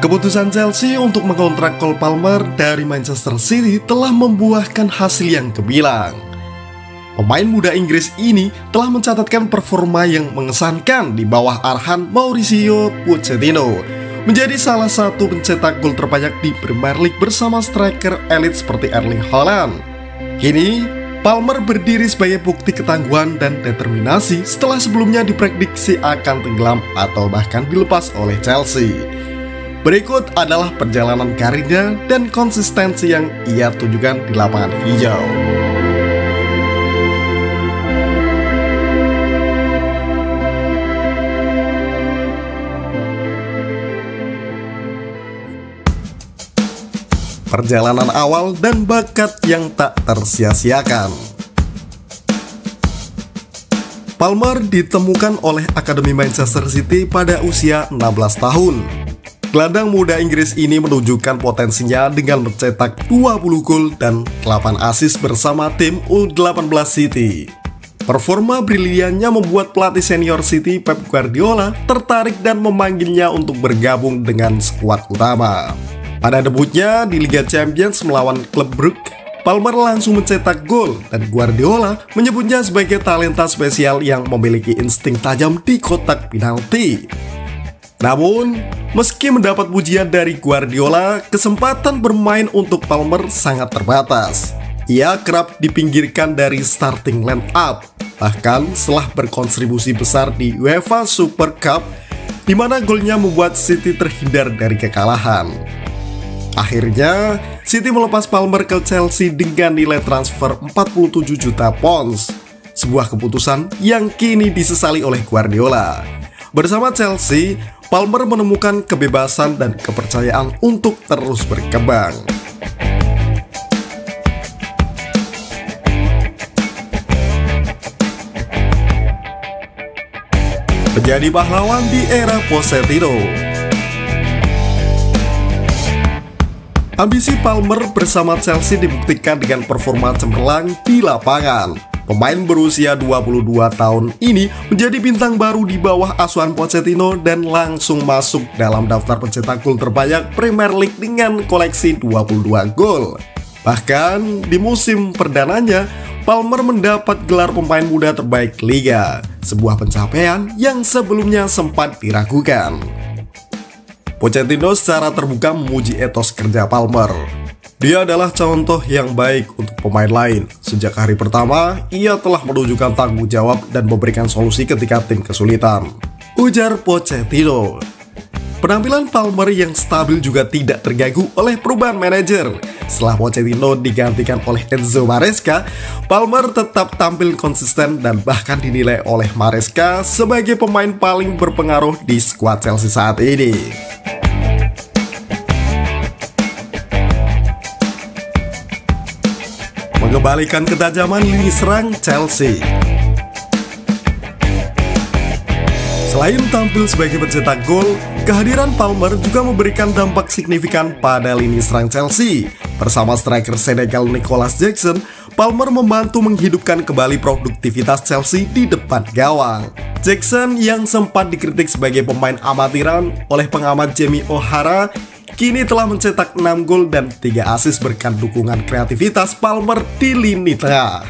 Keputusan Chelsea untuk mengontrak Cole Palmer dari Manchester City telah membuahkan hasil yang gemilang. Pemain muda Inggris ini telah mencatatkan performa yang mengesankan di bawah arahan Mauricio Pochettino, menjadi salah satu pencetak gol terbanyak di Premier League bersama striker elit seperti Erling Haaland. Kini, Palmer berdiri sebagai bukti ketangguhan dan determinasi setelah sebelumnya diprediksi akan tenggelam atau bahkan dilepas oleh Chelsea. Berikut adalah perjalanan karirnya dan konsistensi yang ia tunjukkan di lapangan hijau. Perjalanan awal dan bakat yang tak tersia-siakan. Palmer ditemukan oleh Akademi Manchester City pada usia 16 tahun. Gelandang muda Inggris ini menunjukkan potensinya dengan mencetak 20 gol dan 8 assist bersama tim U18 City. Performa briliannya membuat pelatih senior City Pep Guardiola tertarik dan memanggilnya untuk bergabung dengan skuad utama. Pada debutnya di Liga Champions melawan klub Brugge, Palmer langsung mencetak gol dan Guardiola menyebutnya sebagai talenta spesial yang memiliki insting tajam di kotak penalti. Namun, meski mendapat pujian dari Guardiola, kesempatan bermain untuk Palmer sangat terbatas. Ia kerap dipinggirkan dari starting line up, bahkan setelah berkontribusi besar di UEFA Super Cup, di mana golnya membuat City terhindar dari kekalahan. Akhirnya, City melepas Palmer ke Chelsea dengan nilai transfer 47 juta pounds, sebuah keputusan yang kini disesali oleh Guardiola. Bersama Chelsea, Palmer menemukan kebebasan dan kepercayaan untuk terus berkembang. Menjadi pahlawan di era Pochettino. Ambisi Palmer bersama Chelsea dibuktikan dengan performa cemerlang di lapangan. Pemain berusia 22 tahun ini menjadi bintang baru di bawah asuhan Pochettino dan langsung masuk dalam daftar pencetak gol terbanyak Premier League dengan koleksi 22 gol. Bahkan di musim perdananya, Palmer mendapat gelar pemain muda terbaik Liga, sebuah pencapaian yang sebelumnya sempat diragukan. Pochettino secara terbuka memuji etos kerja Palmer. Dia adalah contoh yang baik untuk pemain lain. Sejak hari pertama, ia telah menunjukkan tanggung jawab dan memberikan solusi ketika tim kesulitan, ujar Pochettino. Penampilan Palmer yang stabil juga tidak terganggu oleh perubahan manajer. Setelah Pochettino digantikan oleh Enzo Maresca, Palmer tetap tampil konsisten dan bahkan dinilai oleh Maresca sebagai pemain paling berpengaruh di skuad Chelsea saat ini. Mengembalikan ketajaman lini serang Chelsea. Selain tampil sebagai pencetak gol, kehadiran Palmer juga memberikan dampak signifikan pada lini serang Chelsea. Bersama striker Senegal Nicolas Jackson, Palmer membantu menghidupkan kembali produktivitas Chelsea di depan gawang. Jackson yang sempat dikritik sebagai pemain amatiran oleh pengamat Jamie O'Hara, kini telah mencetak 6 gol dan 3 assist berkat dukungan kreativitas Palmer di lini tengah.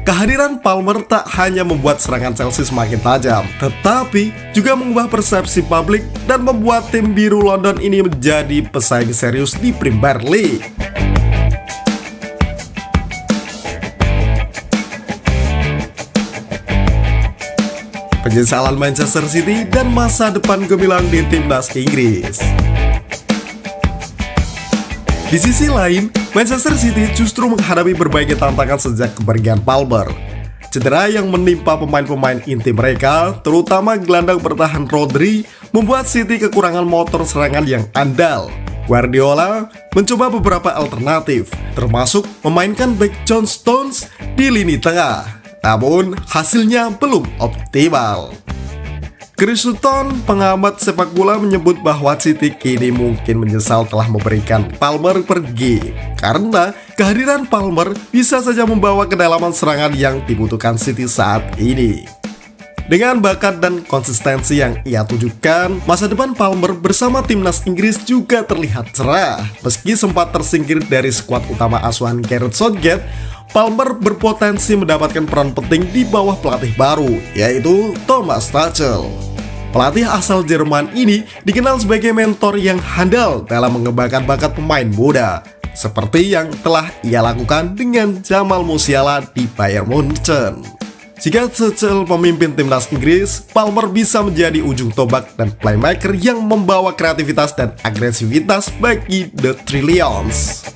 Kehadiran Palmer tak hanya membuat serangan Chelsea semakin tajam, tetapi juga mengubah persepsi publik dan membuat tim biru London ini menjadi pesaing serius di Premier League. Penyesalan Manchester City dan masa depan gemilang di timnas Inggris. Di sisi lain, Manchester City justru menghadapi berbagai tantangan sejak kepergian Palmer. Cedera yang menimpa pemain-pemain inti mereka, terutama gelandang bertahan Rodri, membuat City kekurangan motor serangan yang andal. Guardiola mencoba beberapa alternatif, termasuk memainkan back John Stones di lini tengah. Namun, hasilnya belum optimal. Chris Sutton, pengamat sepak bola, menyebut bahwa City kini mungkin menyesal telah memberikan Palmer pergi, karena kehadiran Palmer bisa saja membawa kedalaman serangan yang dibutuhkan City saat ini. Dengan bakat dan konsistensi yang ia tunjukkan, masa depan Palmer bersama timnas Inggris juga terlihat cerah. Meski sempat tersingkir dari skuad utama asuhan Gareth Southgate, Palmer berpotensi mendapatkan peran penting di bawah pelatih baru, yaitu Thomas Tuchel. Pelatih asal Jerman ini dikenal sebagai mentor yang handal dalam mengembangkan bakat pemain muda, seperti yang telah ia lakukan dengan Jamal Musiala di Bayern Munchen. Jika Tuchel memimpin timnas Inggris, Palmer bisa menjadi ujung tombak dan playmaker yang membawa kreativitas dan agresivitas bagi The Three Lions.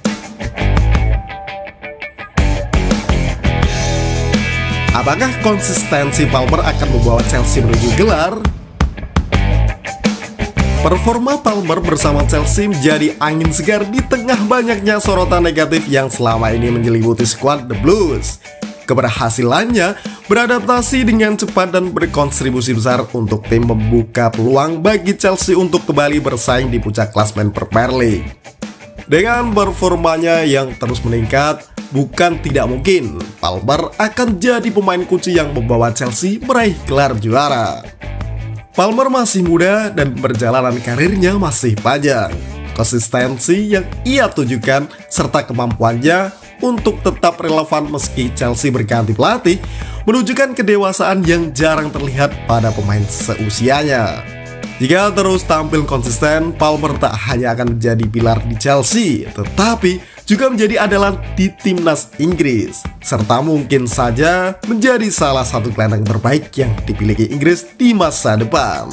Apakah konsistensi Palmer akan membawa Chelsea menuju gelar? Performa Palmer bersama Chelsea menjadi angin segar di tengah banyaknya sorotan negatif yang selama ini menyelimuti skuad The Blues. Keberhasilannya beradaptasi dengan cepat dan berkontribusi besar untuk tim membuka peluang bagi Chelsea untuk kembali bersaing di puncak klasemen Premier League. Dengan performanya yang terus meningkat, bukan tidak mungkin Palmer akan jadi pemain kunci yang membawa Chelsea meraih gelar juara. Palmer masih muda dan perjalanan karirnya masih panjang. Konsistensi yang ia tunjukkan serta kemampuannya untuk tetap relevan meski Chelsea berganti pelatih menunjukkan kedewasaan yang jarang terlihat pada pemain seusianya. Jika terus tampil konsisten, Palmer tak hanya akan menjadi pilar di Chelsea, tetapi juga menjadi andalan di timnas Inggris, serta mungkin saja menjadi salah satu gelandang terbaik yang dimiliki Inggris di masa depan.